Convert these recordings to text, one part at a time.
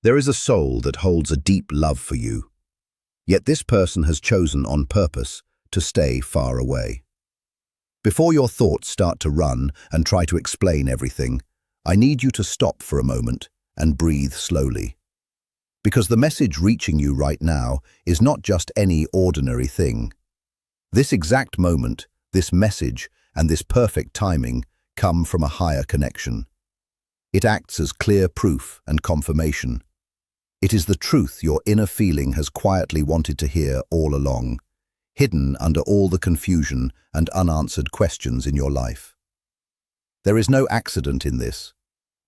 There is a soul that holds a deep love for you, yet this person has chosen on purpose to stay far away. Before your thoughts start to run and try to explain everything, I need you to stop for a moment and breathe slowly. Because the message reaching you right now is not just any ordinary thing. This exact moment, this message, and this perfect timing come from a higher connection. It acts as clear proof and confirmation. It is the truth your inner feeling has quietly wanted to hear all along, hidden under all the confusion and unanswered questions in your life. There is no accident in this.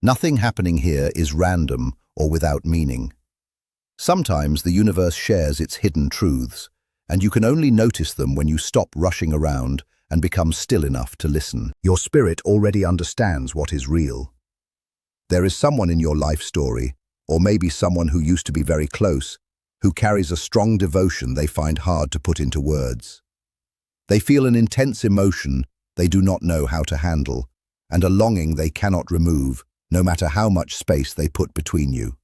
Nothing happening here is random or without meaning. Sometimes the universe shares its hidden truths, and you can only notice them when you stop rushing around and become still enough to listen. Your spirit already understands what is real. There is someone in your life story, or maybe someone who used to be very close, who carries a strong devotion they find hard to put into words. They feel an intense emotion they do not know how to handle, and a longing they cannot remove, no matter how much space they put between you.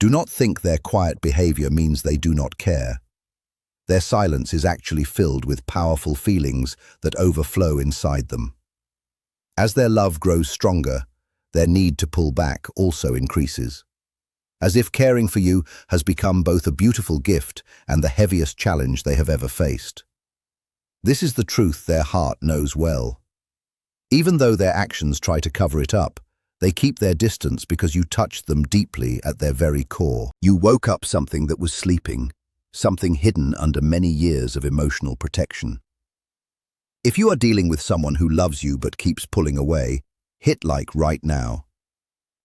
Do not think their quiet behavior means they do not care. Their silence is actually filled with powerful feelings that overflow inside them. As their love grows stronger, their need to pull back also increases. As if caring for you has become both a beautiful gift and the heaviest challenge they have ever faced. This is the truth their heart knows well. Even though their actions try to cover it up, they keep their distance because you touched them deeply at their very core. You woke up something that was sleeping, something hidden under many years of emotional protection. If you are dealing with someone who loves you but keeps pulling away, hit like right now.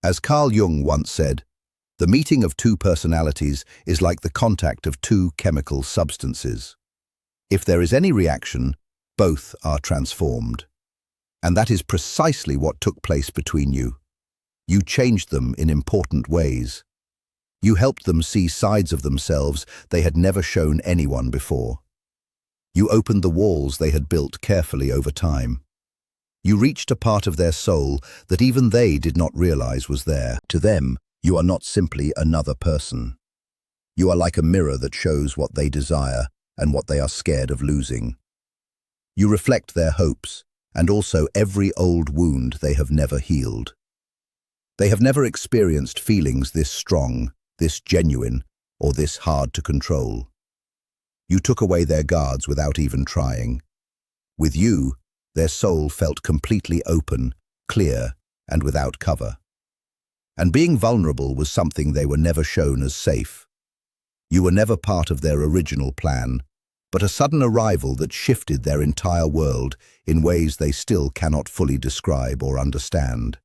As Carl Jung once said, the meeting of two personalities is like the contact of two chemical substances. If there is any reaction, both are transformed. And that is precisely what took place between you. You changed them in important ways. You helped them see sides of themselves they had never shown anyone before. You opened the walls they had built carefully over time. You reached a part of their soul that even they did not realize was there. To them, you are not simply another person. You are like a mirror that shows what they desire and what they are scared of losing. You reflect their hopes and also every old wound they have never healed. They have never experienced feelings this strong, this genuine, or this hard to control. You took away their guards without even trying. With you, their soul felt completely open, clear, and without cover. And being vulnerable was something they were never shown as safe. You were never part of their original plan, but a sudden arrival that shifted their entire world in ways they still cannot fully describe or understand.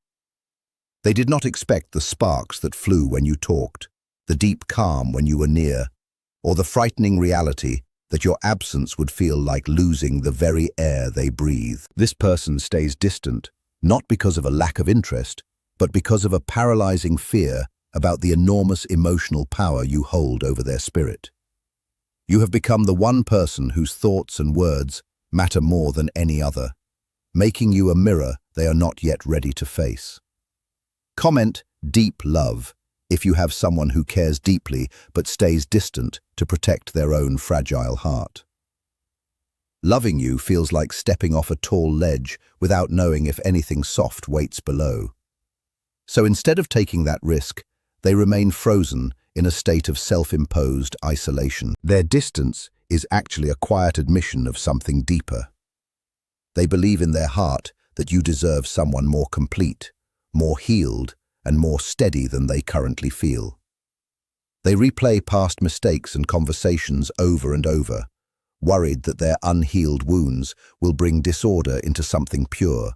They did not expect the sparks that flew when you talked, the deep calm when you were near, or the frightening reality that your absence would feel like losing the very air they breathe. This person stays distant, not because of a lack of interest, but because of a paralyzing fear about the enormous emotional power you hold over their spirit. You have become the one person whose thoughts and words matter more than any other, making you a mirror they are not yet ready to face. Comment deep love if you have someone who cares deeply but stays distant to protect their own fragile heart. Loving you feels like stepping off a tall ledge without knowing if anything soft waits below. So instead of taking that risk, they remain frozen in a state of self-imposed isolation. Their distance is actually a quiet admission of something deeper. They believe in their heart that you deserve someone more complete, more healed, and more steady than they currently feel. They replay past mistakes and conversations over and over, worried that their unhealed wounds will bring disorder into something pure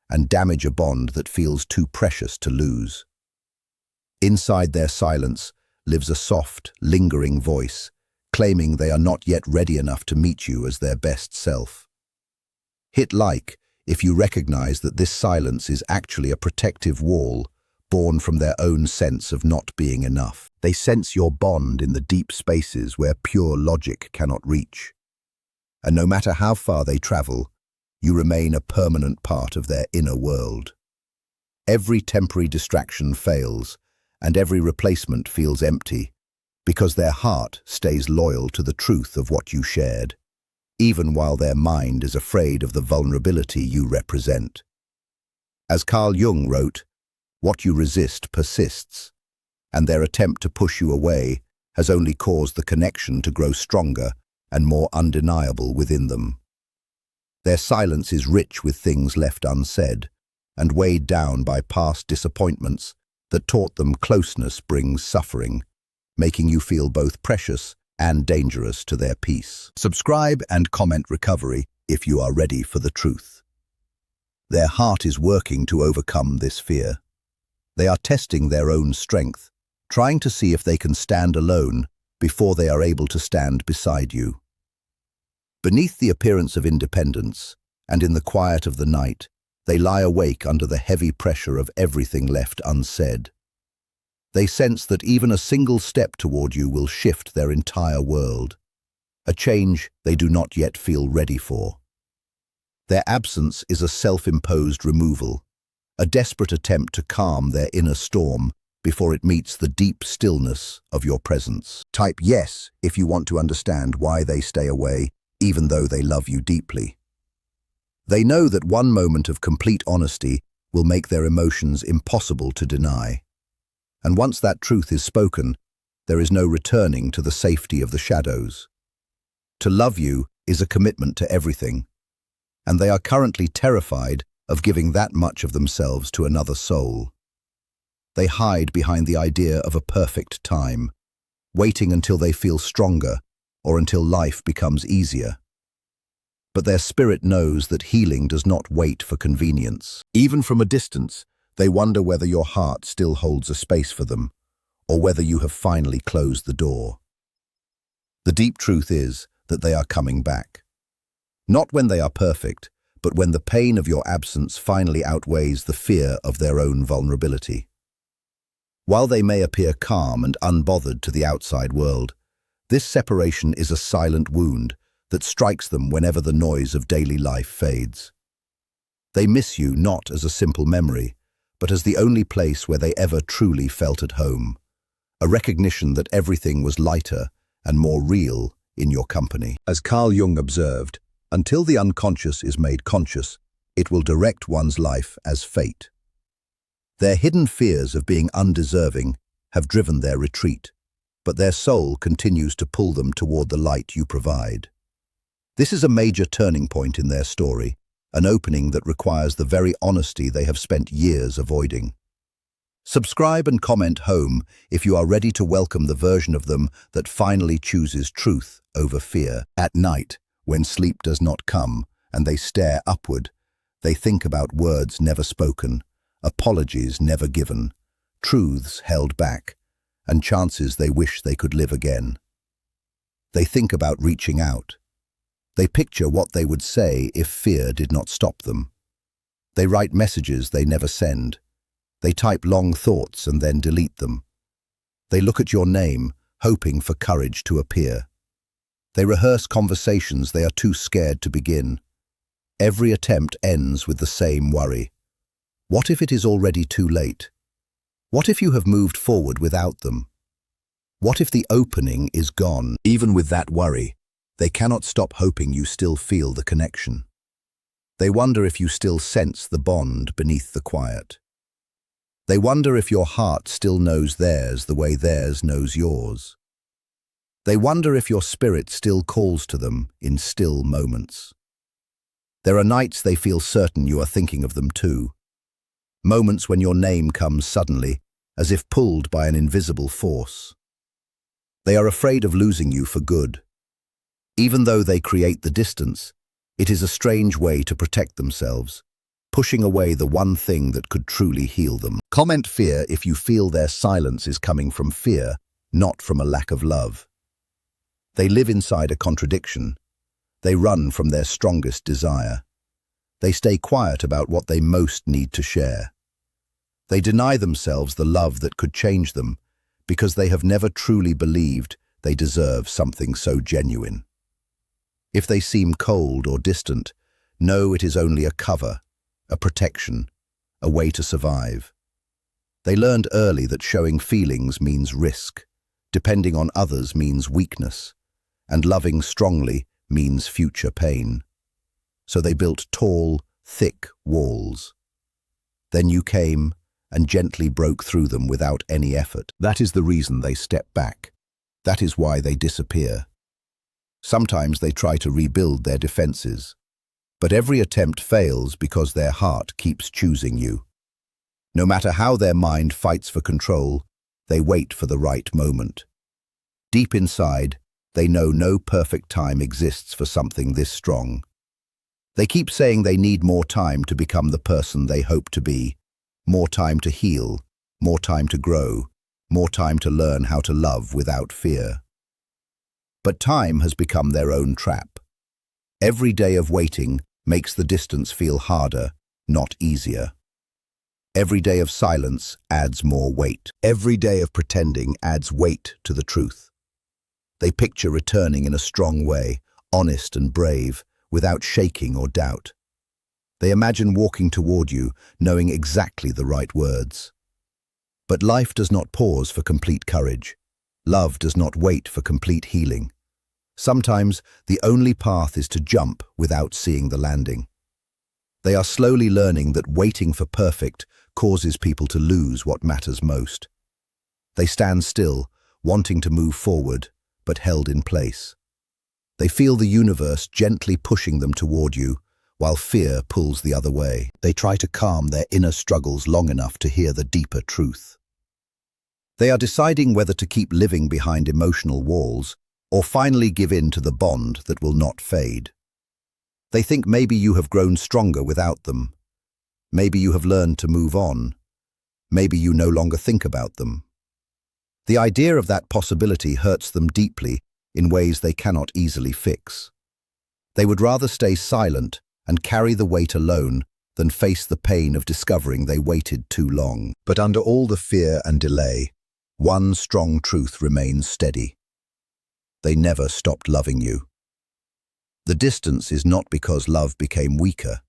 and damage a bond that feels too precious to lose. Inside their silence lives a soft, lingering voice, claiming they are not yet ready enough to meet you as their best self. Hit like if you recognize that this silence is actually a protective wall born from their own sense of not being enough. They sense your bond in the deep spaces where pure logic cannot reach. And no matter how far they travel, you remain a permanent part of their inner world. Every temporary distraction fails, and every replacement feels empty, because their heart stays loyal to the truth of what you shared, even while their mind is afraid of the vulnerability you represent. As Carl Jung wrote, "What you resist persists," and their attempt to push you away has only caused the connection to grow stronger and more undeniable within them. Their silence is rich with things left unsaid and weighed down by past disappointments that taught them closeness brings suffering, making you feel both precious and dangerous to their peace. Subscribe and comment recovery if you are ready for the truth. Their heart is working to overcome this fear. They are testing their own strength, trying to see if they can stand alone before they are able to stand beside you. Beneath the appearance of independence, and in the quiet of the night, they lie awake under the heavy pressure of everything left unsaid. They sense that even a single step toward you will shift their entire world, a change they do not yet feel ready for. Their absence is a self-imposed removal, a desperate attempt to calm their inner storm before it meets the deep stillness of your presence. Type yes if you want to understand why they stay away, even though they love you deeply. They know that one moment of complete honesty will make their emotions impossible to deny. And once that truth is spoken, there is no returning to the safety of the shadows. To love you is a commitment to everything, and they are currently terrified of giving that much of themselves to another soul. They hide behind the idea of a perfect time, waiting until they feel stronger or until life becomes easier. But their spirit knows that healing does not wait for convenience. Even from a distance, they wonder whether your heart still holds a space for them, or whether you have finally closed the door. The deep truth is that they are coming back. Not when they are perfect, but when the pain of your absence finally outweighs the fear of their own vulnerability. While they may appear calm and unbothered to the outside world, this separation is a silent wound that strikes them whenever the noise of daily life fades. They miss you not as a simple memory, but as the only place where they ever truly felt at home, a recognition that everything was lighter and more real in your company. As Carl Jung observed, until the unconscious is made conscious, it will direct one's life as fate. Their hidden fears of being undeserving have driven their retreat, but their soul continues to pull them toward the light you provide. This is a major turning point in their story, an opening that requires the very honesty they have spent years avoiding. Subscribe and comment home if you are ready to welcome the version of them that finally chooses truth over fear. At night, when sleep does not come and they stare upward, they think about words never spoken, apologies never given, truths held back, and chances they wish they could live again. They think about reaching out. They picture what they would say if fear did not stop them. They write messages they never send. They type long thoughts and then delete them. They look at your name, hoping for courage to appear. They rehearse conversations they are too scared to begin. Every attempt ends with the same worry. What if it is already too late? What if you have moved forward without them? What if the opening is gone? Even with that worry, they cannot stop hoping you still feel the connection. They wonder if you still sense the bond beneath the quiet. They wonder if your heart still knows theirs the way theirs knows yours. They wonder if your spirit still calls to them in still moments. There are nights they feel certain you are thinking of them too. Moments when your name comes suddenly, as if pulled by an invisible force. They are afraid of losing you for good. Even though they create the distance, it is a strange way to protect themselves, pushing away the one thing that could truly heal them. Comment fear if you feel their silence is coming from fear, not from a lack of love. They live inside a contradiction. They run from their strongest desire. They stay quiet about what they most need to share. They deny themselves the love that could change them because they have never truly believed they deserve something so genuine. If they seem cold or distant, know it is only a cover, a protection, a way to survive. They learned early that showing feelings means risk, depending on others means weakness, and loving strongly means future pain. So they built tall, thick walls. Then you came and gently broke through them without any effort. That is the reason they step back. That is why they disappear. Sometimes they try to rebuild their defenses, but every attempt fails because their heart keeps choosing you. No matter how their mind fights for control, they wait for the right moment. Deep inside, they know no perfect time exists for something this strong. They keep saying they need more time to become the person they hope to be, more time to heal, more time to grow, more time to learn how to love without fear. But time has become their own trap. Every day of waiting makes the distance feel harder, not easier. Every day of silence adds more weight. Every day of pretending adds weight to the truth. They picture returning in a strong way, honest and brave, without shaking or doubt. They imagine walking toward you, knowing exactly the right words. But life does not pause for complete courage. Love does not wait for complete healing. Sometimes the only path is to jump without seeing the landing. They are slowly learning that waiting for perfect causes people to lose what matters most. They stand still, wanting to move forward, but held in place. They feel the universe gently pushing them toward you, while fear pulls the other way. They try to calm their inner struggles long enough to hear the deeper truth. They are deciding whether to keep living behind emotional walls or finally give in to the bond that will not fade. They think maybe you have grown stronger without them. Maybe you have learned to move on. Maybe you no longer think about them. The idea of that possibility hurts them deeply in ways they cannot easily fix. They would rather stay silent and carry the weight alone than face the pain of discovering they waited too long. But under all the fear and delay, one strong truth remains steady. They never stopped loving you. The distance is not because love became weaker.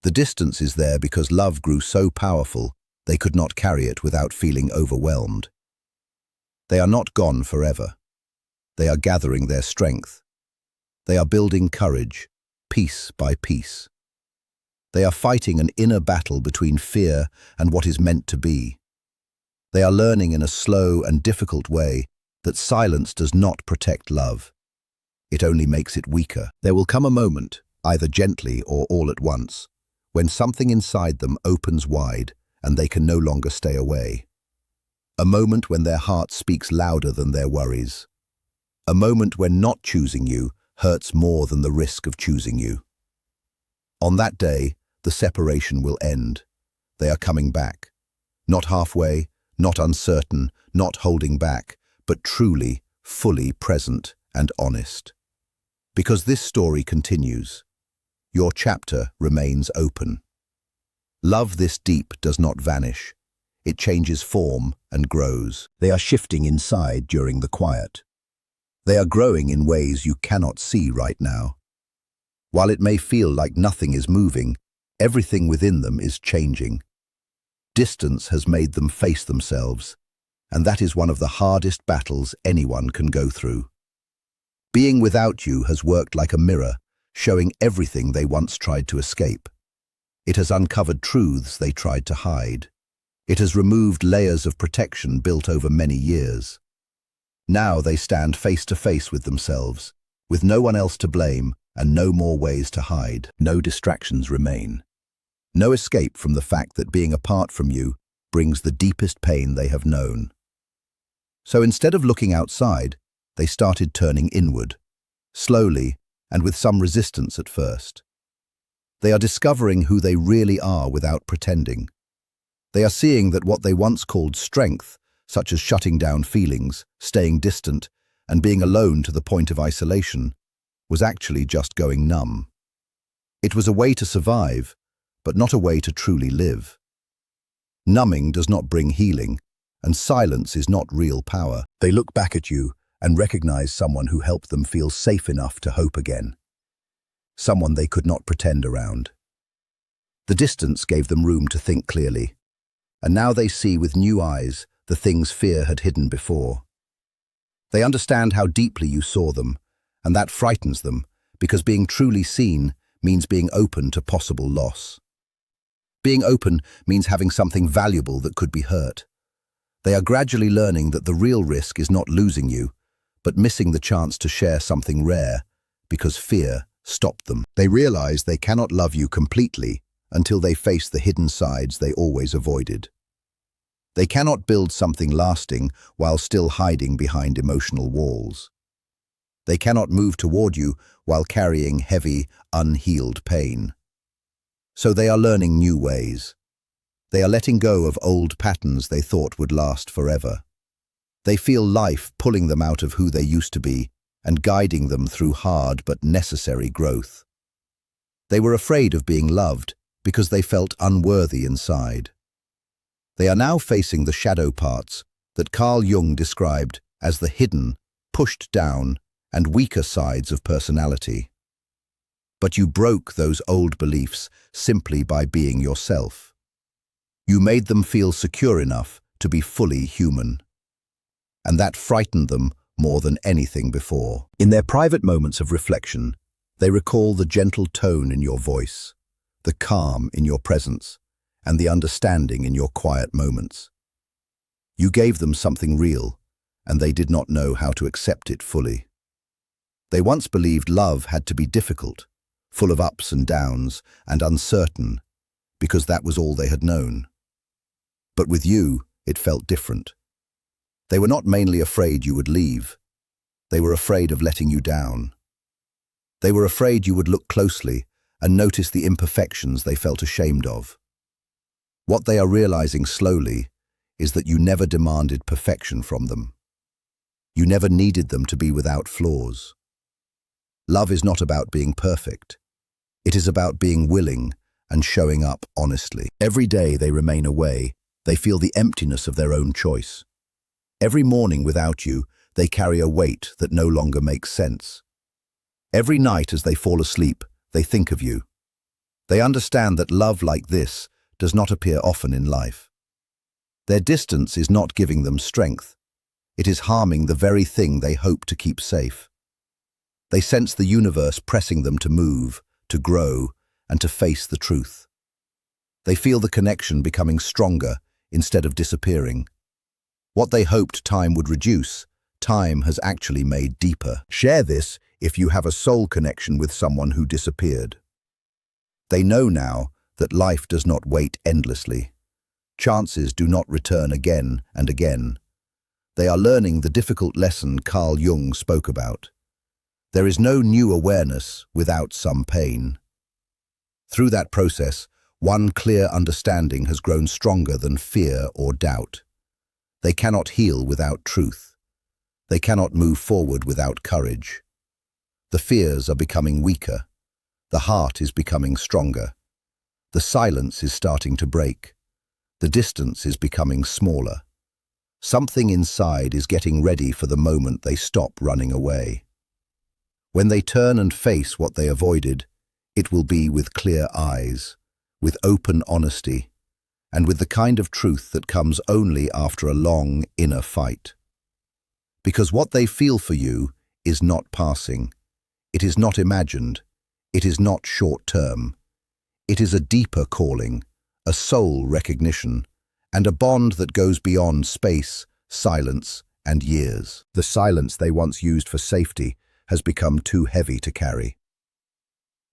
The distance is there because love grew so powerful they could not carry it without feeling overwhelmed. They are not gone forever. They are gathering their strength. They are building courage, piece by piece. They are fighting an inner battle between fear and what is meant to be. They are learning in a slow and difficult way that silence does not protect love. It only makes it weaker. There will come a moment, either gently or all at once, when something inside them opens wide and they can no longer stay away. A moment when their heart speaks louder than their worries. A moment when not choosing you hurts more than the risk of choosing you. On that day, the separation will end. They are coming back. Not halfway, not uncertain, not holding back, but truly, fully present and honest. Because this story continues. Your chapter remains open. Love this deep does not vanish. It changes form and grows. They are shifting inside during the quiet. They are growing in ways you cannot see right now. While it may feel like nothing is moving, everything within them is changing. Distance has made them face themselves, and that is one of the hardest battles anyone can go through. Being without you has worked like a mirror, showing everything they once tried to escape. It has uncovered truths they tried to hide. It has removed layers of protection built over many years. Now they stand face to face with themselves, with no one else to blame and no more ways to hide. No distractions remain. No escape from the fact that being apart from you brings the deepest pain they have known. So instead of looking outside, they started turning inward, slowly and with some resistance at first. They are discovering who they really are without pretending. They are seeing that what they once called strength, such as shutting down feelings, staying distant, and being alone to the point of isolation, was actually just going numb. It was a way to survive, but not a way to truly live. Numbing does not bring healing, and silence is not real power. They look back at you and recognize someone who helped them feel safe enough to hope again. Someone they could not pretend around. The distance gave them room to think clearly, and now they see with new eyes the things fear had hidden before. They understand how deeply you saw them, and that frightens them, because being truly seen means being open to possible loss. Being open means having something valuable that could be hurt. They are gradually learning that the real risk is not losing you, but missing the chance to share something rare, because fear stopped them. They realize they cannot love you completely until they face the hidden sides they always avoided. They cannot build something lasting while still hiding behind emotional walls. They cannot move toward you while carrying heavy, unhealed pain. So they are learning new ways. They are letting go of old patterns they thought would last forever. They feel life pulling them out of who they used to be and guiding them through hard but necessary growth. They were afraid of being loved because they felt unworthy inside. They are now facing the shadow parts that Carl Jung described as the hidden, pushed down, and weaker sides of personality. But you broke those old beliefs simply by being yourself. You made them feel secure enough to be fully human. And that frightened them more than anything before. In their private moments of reflection, they recall the gentle tone in your voice, the calm in your presence, and the understanding in your quiet moments. You gave them something real, and they did not know how to accept it fully. They once believed love had to be difficult, full of ups and downs, and uncertain, because that was all they had known. But with you, it felt different. They were not mainly afraid you would leave. They were afraid of letting you down. They were afraid you would look closely and notice the imperfections they felt ashamed of. What they are realizing slowly is that you never demanded perfection from them. You never needed them to be without flaws. Love is not about being perfect. It is about being willing and showing up honestly. Every day they remain away, they feel the emptiness of their own choice. Every morning without you, they carry a weight that no longer makes sense. Every night as they fall asleep, they think of you. They understand that love like this does not appear often in life. Their distance is not giving them strength. It is harming the very thing they hope to keep safe. They sense the universe pressing them to move, to grow, and to face the truth. They feel the connection becoming stronger instead of disappearing. What they hoped time would reduce, time has actually made deeper. Share this if you have a soul connection with someone who disappeared. They know now that life does not wait endlessly. Chances do not return again and again. They are learning the difficult lesson Carl Jung spoke about. There is no new awareness without some pain. Through that process, one clear understanding has grown stronger than fear or doubt. They cannot heal without truth. They cannot move forward without courage. The fears are becoming weaker. The heart is becoming stronger. The silence is starting to break. The distance is becoming smaller. Something inside is getting ready for the moment they stop running away. When they turn and face what they avoided, it will be with clear eyes, with open honesty, and with the kind of truth that comes only after a long inner fight. Because what they feel for you is not passing. It is not imagined. It is not short-term. It is a deeper calling, a soul recognition, and a bond that goes beyond space, silence, and years. The silence they once used for safety has become too heavy to carry.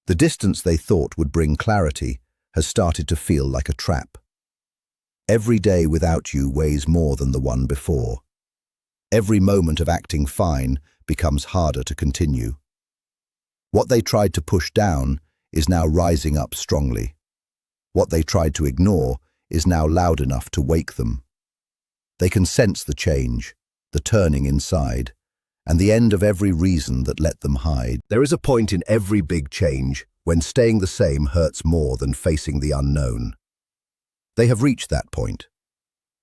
The distance they thought would bring clarity has started to feel like a trap. Every day without you weighs more than the one before. Every moment of acting fine becomes harder to continue. What they tried to push down is now rising up strongly. What they tried to ignore is now loud enough to wake them. They can sense the change, the turning inside, and the end of every reason that let them hide. There is a point in every big change when staying the same hurts more than facing the unknown. They have reached that point.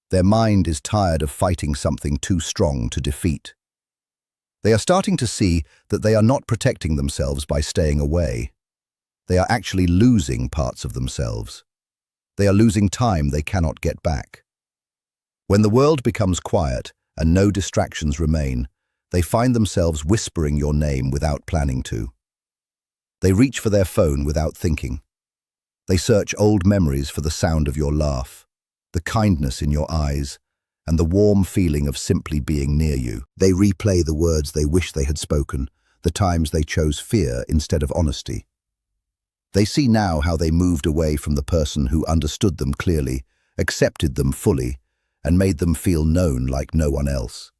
Their mind is tired of fighting something too strong to defeat. They are starting to see that they are not protecting themselves by staying away. They are actually losing parts of themselves. They are losing time they cannot get back. When the world becomes quiet and no distractions remain, they find themselves whispering your name without planning to. They reach for their phone without thinking. They search old memories for the sound of your laugh, the kindness in your eyes, and the warm feeling of simply being near you. They replay the words they wish they had spoken, the times they chose fear instead of honesty. They see now how they moved away from the person who understood them clearly, accepted them fully, and made them feel known like no one else.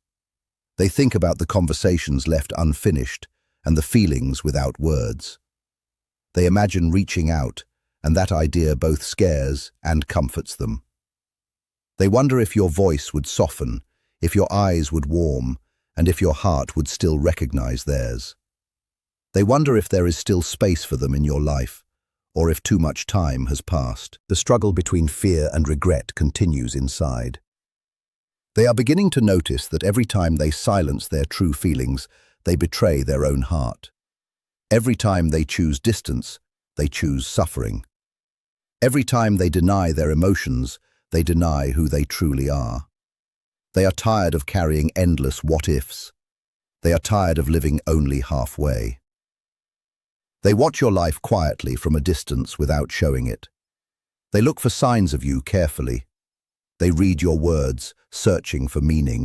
They think about the conversations left unfinished and the feelings without words. They imagine reaching out, and that idea both scares and comforts them. They wonder if your voice would soften, if your eyes would warm, and if your heart would still recognize theirs. They wonder if there is still space for them in your life, or if too much time has passed. The struggle between fear and regret continues inside. They are beginning to notice that every time they silence their true feelings, they betray their own heart. Every time they choose distance, they choose suffering. Every time they deny their emotions, they deny who they truly are. They are tired of carrying endless what-ifs. They are tired of living only halfway. They watch your life quietly from a distance without showing it. They look for signs of you carefully. They read your words, searching for meaning.